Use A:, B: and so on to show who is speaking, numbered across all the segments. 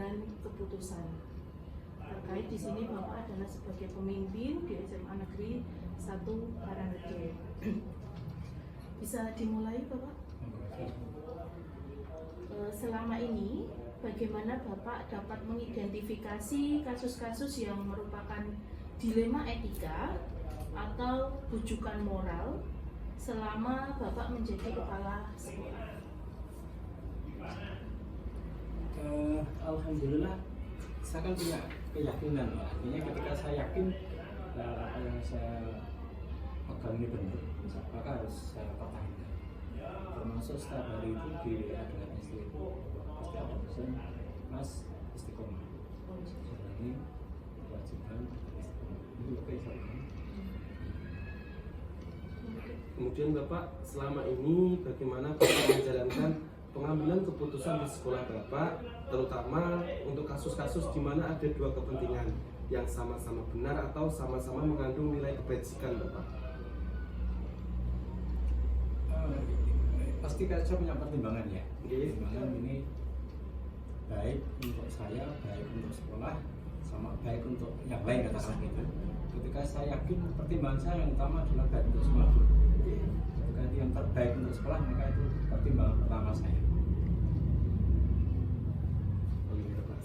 A: pengambilan keputusan. Terkait di sini Bapak adalah sebagai pemimpin di SMA Negeri 1 Karanggede. Bisa dimulai Bapak? Selama ini bagaimana Bapak dapat mengidentifikasi kasus-kasus yang merupakan dilema etika atau rujukan moral selama Bapak menjadi kepala sekolah?
B: Alhamdulillah, saya kan punya keyakinan, artinya ketika saya yakin apa yang saya pegang ini benar, maka harus saya pertahankan. Termasuk setiap hari itu di dengan istri itu pasti ada pesan, Mas istiqomah. Jadi kewajiban istiqomah. Itu oke sama.
C: Kemudian Bapak, selama ini bagaimana Bapak menjalankan pengambilan keputusan di sekolah Bapak, terutama untuk kasus-kasus di mana ada dua kepentingan yang sama-sama benar atau sama-sama mengandung nilai kebajikan Bapak?
B: Pasti saya punya pertimbangan ya. Pertimbangan ini baik untuk saya, baik untuk sekolah, sama baik untuk yang lain katakanlah gitu. Ketika saya yakin pertimbangan saya yang utama adalah baik untuk sekolah. Ketika itu yang terbaik untuk sekolah, maka itu pertimbangan pertama saya.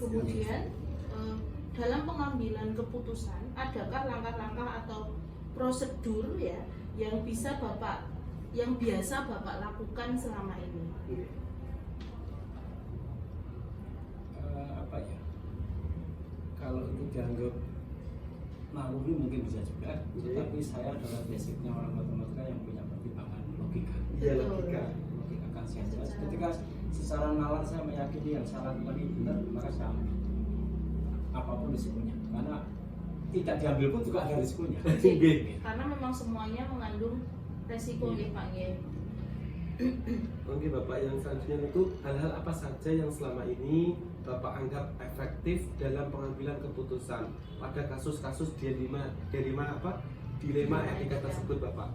A: Kemudian dalam pengambilan keputusan, adakah langkah-langkah atau prosedur ya yang biasa Bapak lakukan selama ini?
B: Apa ya? Kalau itu dianggap naluri mungkin bisa juga, tapi saya adalah basicnya orang matematika yang punya pertimbangan logika.
C: Iya, logika
B: Akan saja. Ketika secara nalar saya meyakini yang salah ini benar, maka saya ambil apapun risikonya. Karena tidak diambil pun juga ada risikonya.
A: Karena memang semuanya mengandung resiko ya Pak ya.
C: Oke Bapak, yang selanjutnya itu hal-hal apa saja yang selama ini Bapak anggap efektif dalam pengambilan keputusan pada kasus-kasus dilema etika tersebut Bapak?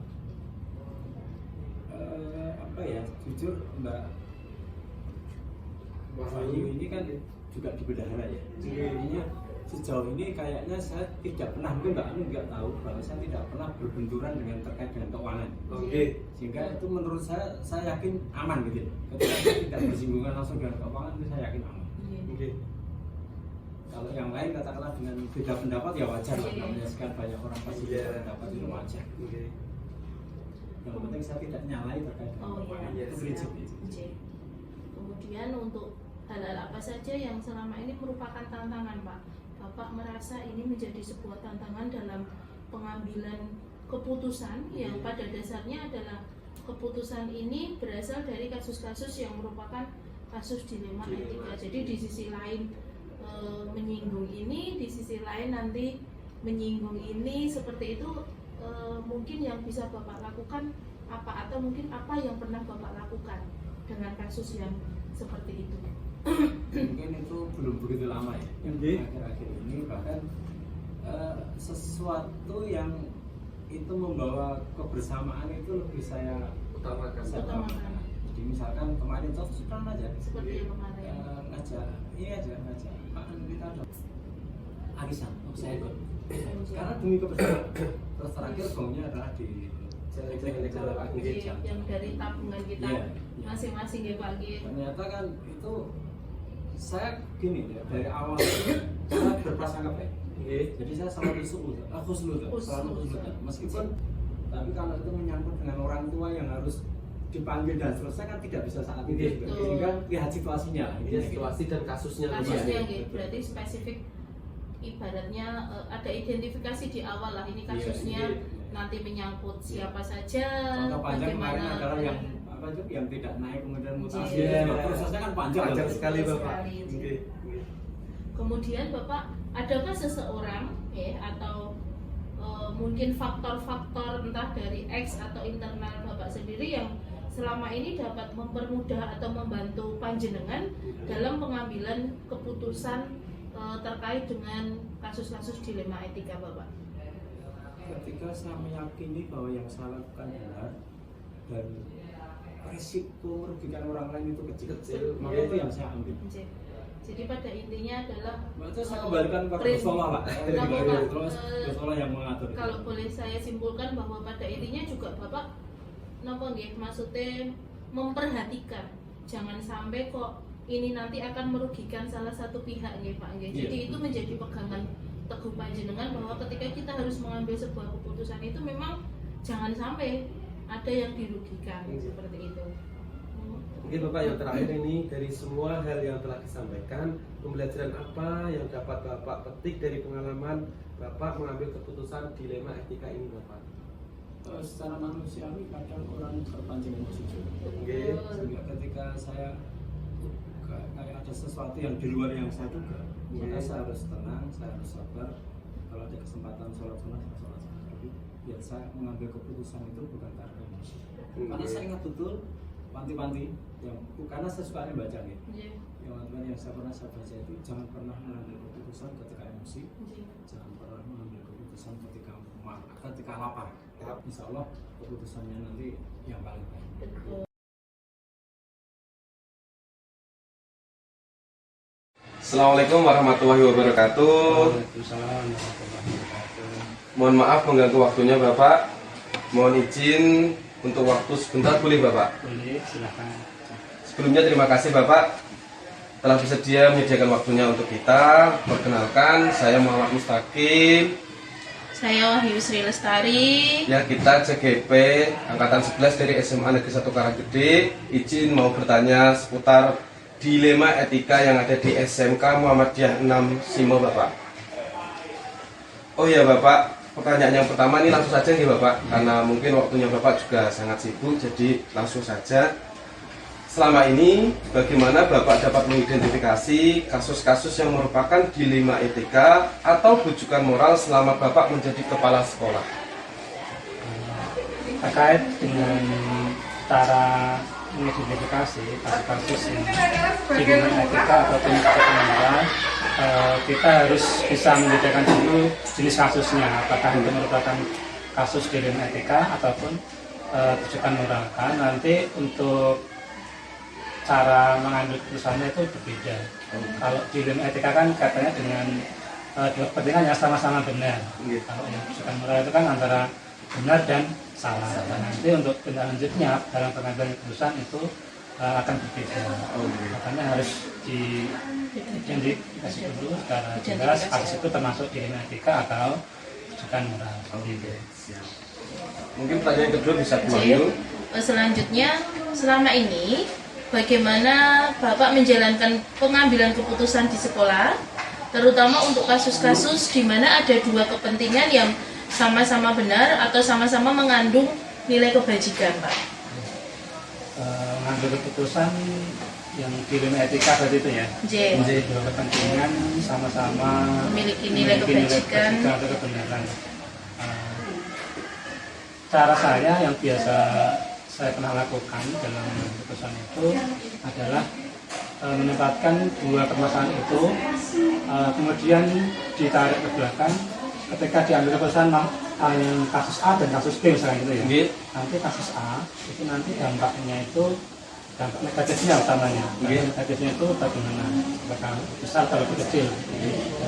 B: Apa ya, jujur Mbak Wahyu ini kan juga di bendahara ya. Jadinya sejauh ini kayaknya saya tidak pernah, mungkin Mbak Anu nggak tahu bahwa saya tidak pernah berbenturan dengan terkait dengan keuangan.
C: Oke.
B: Sehingga itu menurut saya yakin aman gitu. Ketika saya tidak bersinggungan langsung dengan keuangan, itu saya yakin aman.
C: Oke.
B: Kalau yang lain katakanlah dengan beda pendapat ya wajar lah, namanya sekian banyak orang pasti beda pendapat itu wajar.
C: Oke.
B: Yang penting saya tidak nyalai terkait dengan keuangan. Itu prinsip itu.
A: Kemudian untuk hal-hal apa saja yang selama ini merupakan tantangan Pak? Bapak merasa ini menjadi sebuah tantangan dalam pengambilan keputusan yang pada dasarnya adalah keputusan ini berasal dari kasus-kasus yang merupakan kasus dilema etika. Jadi di sisi lain menyinggung ini, di sisi lain nanti menyinggung ini, seperti itu. Mungkin yang bisa Bapak lakukan apa, atau mungkin apa yang pernah Bapak lakukan dengan kasus yang seperti itu?
B: Mungkin itu belum begitu lama ya. Akhir-akhir ini bahkan sesuatu yang itu membawa kebersamaan itu lebih saya utamakan. Jadi misalkan kemarin itu sudah aja
A: seperti yang kemarin
B: ngajak Pak kita ada arisan, saya ikut karena demi kebersamaan. Terus terakhir baunya adalah di
A: yang dari tabungan kita masing-masing ya Pak.
B: Ternyata kan itu saya gini ya, dari awal saya berprasangka baik. Jadi saya selalu khusnudzon. Meskipun tapi kalau itu menyangkut dengan orang tua yang harus dipanggil dan selesai kan tidak bisa saat itu juga. Sehingga lihat situasinya.
C: Situasi dan kasusnya.
A: Berarti spesifik, ibaratnya ada identifikasi di awal lah, ini kasusnya nanti menyangkut siapa saja.
B: Contoh panjang kemarin adalah yang tidak naik kemudian mutasi. Prosesnya kan panjang
C: sekali Bapak.
A: Kemudian Bapak, adakah seseorang atau mungkin faktor-faktor entah dari X atau internal Bapak sendiri yang selama ini dapat mempermudah atau membantu panjenengan dalam pengambilan keputusan terkait dengan kasus-kasus dilema etika Bapak?
B: Ketika saya meyakini bahwa yang saya lakukan benar dan risiko merugikan orang lain itu kecil, maka itu yang saya ambil.
A: Jadi pada intinya adalah
B: Itu saya kembalikan ke Gusola Pak. Terus Gusola yang mengatur.
A: Kalau boleh saya simpulkan bahwa pada intinya juga Bapak nopo nggih maksudnya memperhatikan jangan sampai kok ini nanti akan merugikan salah satu pihak nggih Pak nggih. Jadi itu menjadi pegangan teguh panjenengan bahwa ketika kita harus mengambil sebuah keputusan itu memang jangan sampai ada yang dirugikan seperti itu.
C: Mungkin Bapak yang terakhir ini, dari semua hal yang telah disampaikan, pembelajaran apa yang dapat Bapak petik dari pengalaman Bapak mengambil keputusan dilema etika ini Bapak?
B: Secara manusiawi kadang orang terpancing emosi juga.
C: Oke.
B: Sehingga ketika saya kayak ada sesuatu yang di luar yang saya duga, maka saya harus tenang, saya harus sabar. Kalau ada kesempatan sholat sunnah, saya sholat sunnah. Tapi biar saya mengambil keputusan itu bukan karena emosi. Karena saya ingat betul panti-panti yang karena saya suka baca nih. Yang saya pernah saya baca itu jangan pernah mengambil keputusan ketika emosi, jangan pernah mengambil keputusan ketika lapar. Insya Allah keputusannya nanti yang paling baik.
C: Assalamualaikum warahmatullahi wabarakatuh. Mohon maaf mengganggu waktunya Bapak. Mohon izin untuk waktu sebentar, boleh Bapak?
D: Boleh, silakan.
C: Sebelumnya terima kasih Bapak telah bersedia menyediakan waktunya untuk kita. Perkenalkan, saya Muhammad Mustaqim.
A: Saya Wahyu Sri Lestari.
C: Ya, kita CGP Angkatan 11 dari SMA Negeri 1 Karanggede. Izin mau bertanya seputar dilema etika yang ada di SMK Muhammadiyah 6 Simo Bapak. Oh ya Bapak, pertanyaan yang pertama ini langsung saja nih Bapak, karena mungkin waktunya Bapak juga sangat sibuk, jadi langsung saja. Selama ini, bagaimana Bapak dapat mengidentifikasi kasus-kasus yang merupakan dilema etika atau bujukan moral selama Bapak menjadi kepala sekolah?
D: Terkait dengan cara mengidentifikasi kasus-kasus yang dilema etika ataupun bujukan moral, kita harus bisa membedakan dulu jenis kasusnya, apakah itu merupakan kasus dilema etika ataupun bujukan moral. Kan nanti untuk cara mengambil keputusannya itu berbeda. Kalau dilema etika kan katanya dengan dua kepentingan yang sama-sama benar. Kalau yang bujukan moral itu kan antara benar dan salah. Dan nanti untuk tindak lanjutnya dalam pengambilan keputusan itu akan berbeda. Makanya harus diidentifikasi dulu secara jelas kasus itu termasuk dilema etika atau bujukan moral.
C: Mungkin pertanyaan kedua bisa Wahyu.
A: Selanjutnya, selama ini bagaimana Bapak menjalankan pengambilan keputusan di sekolah, terutama untuk kasus-kasus di mana ada dua kepentingan yang sama-sama benar atau sama-sama mengandung nilai kebajikan, Pak?
D: Mengambil keputusan yang dilema etika tadi itu ya. Dua kepentingan sama-sama
A: memiliki nilai kebajikan
D: atau kebenaran. Cara saya yang biasa saya pernah lakukan dalam keputusan itu adalah menempatkan dua permasalahan itu, kemudian ditarik ke belakang. Ketika diambil keputusan kasus A dan kasus B misalnya gitu ya. Nanti kasus A itu nanti dampaknya itu dampak negatifnya utamanya. Negatifnya itu bagaimana? Apakah besar atau lebih kecil?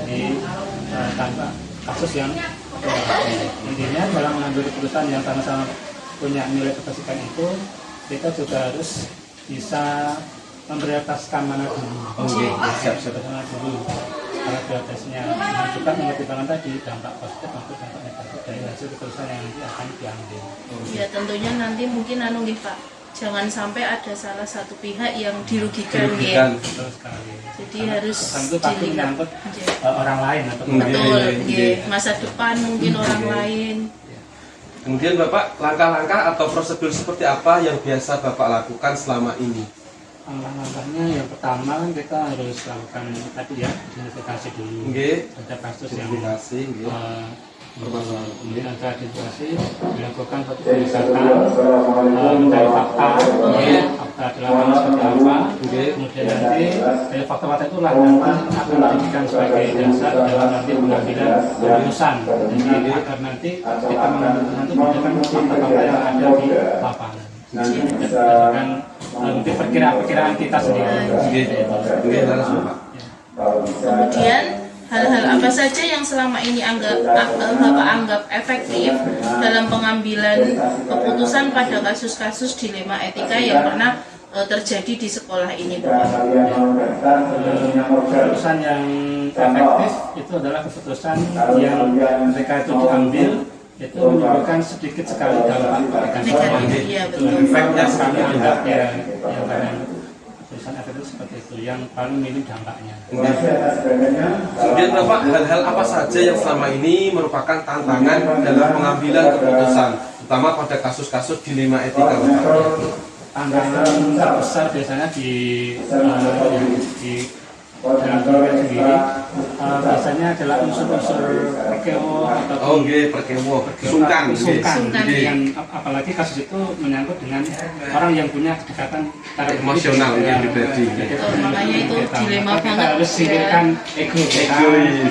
D: Jadi dampak kasus yang intinya dalam mengambil keputusan yang sama-sama punya nilai kebajikan itu, kita juga harus bisa memprioritaskan mana dulu. Siap-siap mana dulu. Kalau prioritasnya juga mempertimbangkan tadi dampak positif maupun dampak negatif dari hasil keputusan yang nanti akan diambil.
A: Ya tentunya nanti mungkin nih Pak, jangan sampai ada salah satu pihak yang dirugikan.
D: Betul sekali.
A: Jadi harus
D: dilihat orang lain atau
A: betul, masa depan mungkin orang lain.
C: Kemudian Bapak, langkah-langkah atau prosedur seperti apa yang biasa Bapak lakukan selama ini?
D: Langkah-langkahnya yang pertama kan kita harus lakukan tadi ya, identifikasi dulu. Ada kasus yang kemudian ada identifikasi, dilakukan suatu pendekatan, mencari fakta, fakta di lapangan seperti apa. Kemudian nanti dari fakta-fakta itulah nanti akan dijadikan sebagai dasar dalam nanti pengambilan keputusan. Jadi agar nanti kita mengambil nanti berdasarkan fakta-fakta yang ada di lapangan. Berdasarkan mungkin perkiraan kita sendiri.
C: Oke, langsung Pak.
A: Kemudian hal-hal apa saja yang selama ini Bapak anggap efektif dalam pengambilan keputusan pada kasus-kasus dilema etika yang pernah terjadi di sekolah ini, Bapak?
D: Keputusan yang efektif itu adalah keputusan yang ketika itu diambil itu menimbulkan sedikit sekali dampak
A: Negatif, iya betul.
D: efeknya kami anggap ya yang karena keputusan efektif seperti itu yang paling minim dampaknya.
C: Kemudian Bapak, hal-hal apa saja yang selama ini merupakan tantangan dalam pengambilan keputusan, terutama pada kasus-kasus dilema etika, Bapak?
D: Tantangan terbesar biasanya di dalam diri sendiri biasanya adalah unsur-unsur perkewo atau
C: perkewo, sungkan,
D: dengan apalagi kasus itu menyangkut dengan orang yang punya kedekatan secara
C: emosional pribadi.
A: Makanya itu dilema
D: kita
A: banget.
D: harus singkirkan ego kita,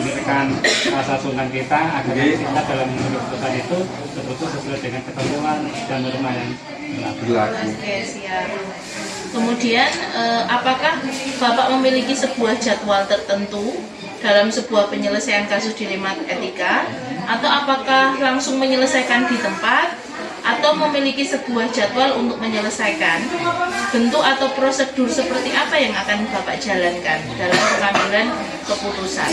D: singkirkan rasa sungkan kita agar kita dalam mengambil keputusan itu betul-betul sesuai dengan ketentuan dan norma yang berlaku.
A: Oke, siap. Kemudian, apakah Bapak memiliki sebuah jadwal tertentu dalam sebuah penyelesaian kasus dilema etika, atau apakah langsung menyelesaikan di tempat, atau memiliki sebuah jadwal untuk menyelesaikan? Bentuk atau prosedur seperti apa yang akan Bapak jalankan dalam pengambilan keputusan?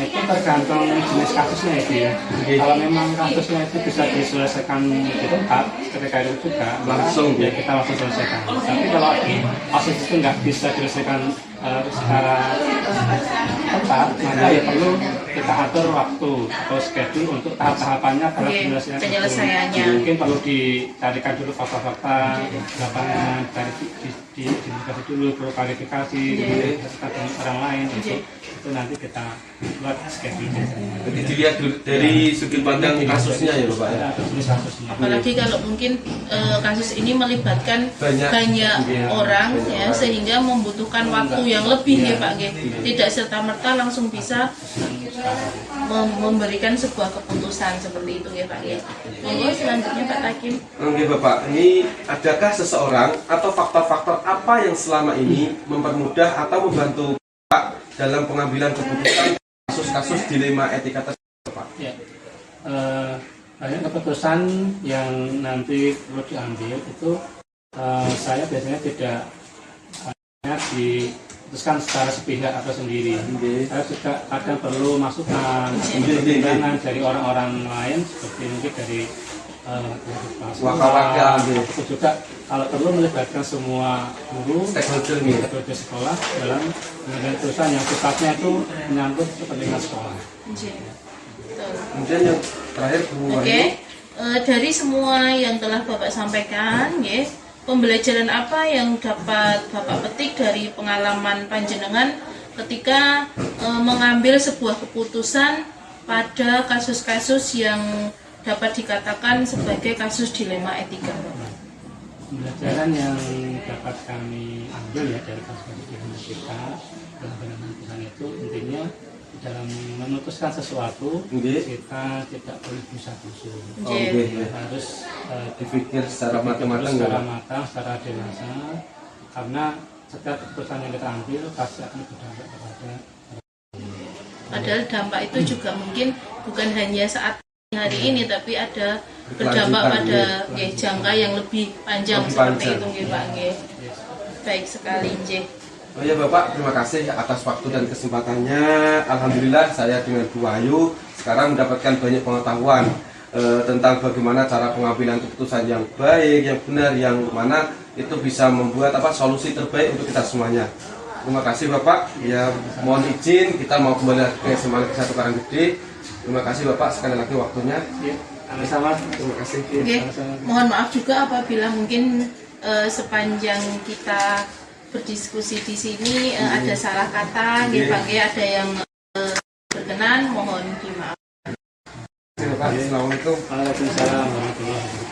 D: Itu tergantung jenis kasusnya itu ya. Kalau memang kasusnya itu bisa diselesaikan di tempat ketika itu juga
C: Langsung
D: ya kita langsung selesaikan. Tapi kalau kasus itu nggak bisa diselesaikan secara tempat, maka ya perlu kita atur waktu atau schedule untuk tahap-tahapannya dalam
A: penyelesaiannya.
D: Mungkin perlu dicarikan dulu fakta-fakta lapangan, diidentifikasi dulu, perlu klarifikasi dengan orang lain itu nanti kita buat schedule.
C: Jadi dilihat dari sudut pandang kasusnya ya Bapak ya.
A: Apalagi kalau mungkin kasus ini melibatkan banyak orang ya, sehingga membutuhkan waktu yang lebih ya Pak G. Tidak serta-merta langsung bisa memberikan sebuah keputusan seperti itu ya Pak G. Monggo selanjutnya Pak Takim.
C: Oke Bapak, ini adakah seseorang atau faktor-faktor apa yang selama ini mempermudah atau membantu Pak dalam pengambilan keputusan kasus-kasus dilema etika tersebut, Pak?
D: Ya, banyak keputusan yang nanti perlu diambil itu saya biasanya tidak hanya diputuskan secara sepihak atau sendiri. Saya juga kadang perlu masukan pertimbangan dari orang-orang lain seperti mungkin dari
C: wakil-wakil,
D: itu juga kalau perlu melibatkan semua guru stakeholder sekolah dalam mengambil keputusan yang sifatnya itu menyangkut kepentingan sekolah.
C: Kemudian yang terakhir
A: dari semua yang telah Bapak sampaikan, ya, pembelajaran apa yang dapat Bapak petik dari pengalaman panjenengan ketika mengambil sebuah keputusan pada kasus-kasus yang dapat dikatakan sebagai kasus dilema etika?
D: Pembelajaran yang dapat kami ambil ya dari kasus-kasus dilema etika dalam pengambilan keputusan itu intinya dalam memutuskan sesuatu kita tidak boleh busa-busu. Harus
C: dipikir secara matang-matang,
D: secara dewasa, karena setiap keputusan yang kita ambil pasti akan berdampak kepada.
A: Padahal dampak itu juga mungkin bukan hanya saat hari ini, tapi ada berdampak pada jangka yang lebih panjang seperti itu Pak G. Baik sekali J.
C: Oh ya Bapak, terima kasih atas waktu dan kesempatannya. Alhamdulillah saya dengan Bu Ayu sekarang mendapatkan banyak pengetahuan tentang bagaimana cara pengambilan keputusan yang baik, yang benar, yang mana itu bisa membuat solusi terbaik untuk kita semuanya. Terima kasih Bapak. Ya mohon izin kita mau kembali ke SMA Negeri 1 Karanggede. Terima kasih Bapak sekali lagi waktunya.
D: Sama-sama.
C: Terima kasih.
A: Mohon maaf juga apabila mungkin sepanjang kita berdiskusi di sini ada salah kata, ada yang berkenan, mohon dimaafkan.
C: Assalamualaikum.
D: Waalaikumsalam warahmatullahi wabarakatuh.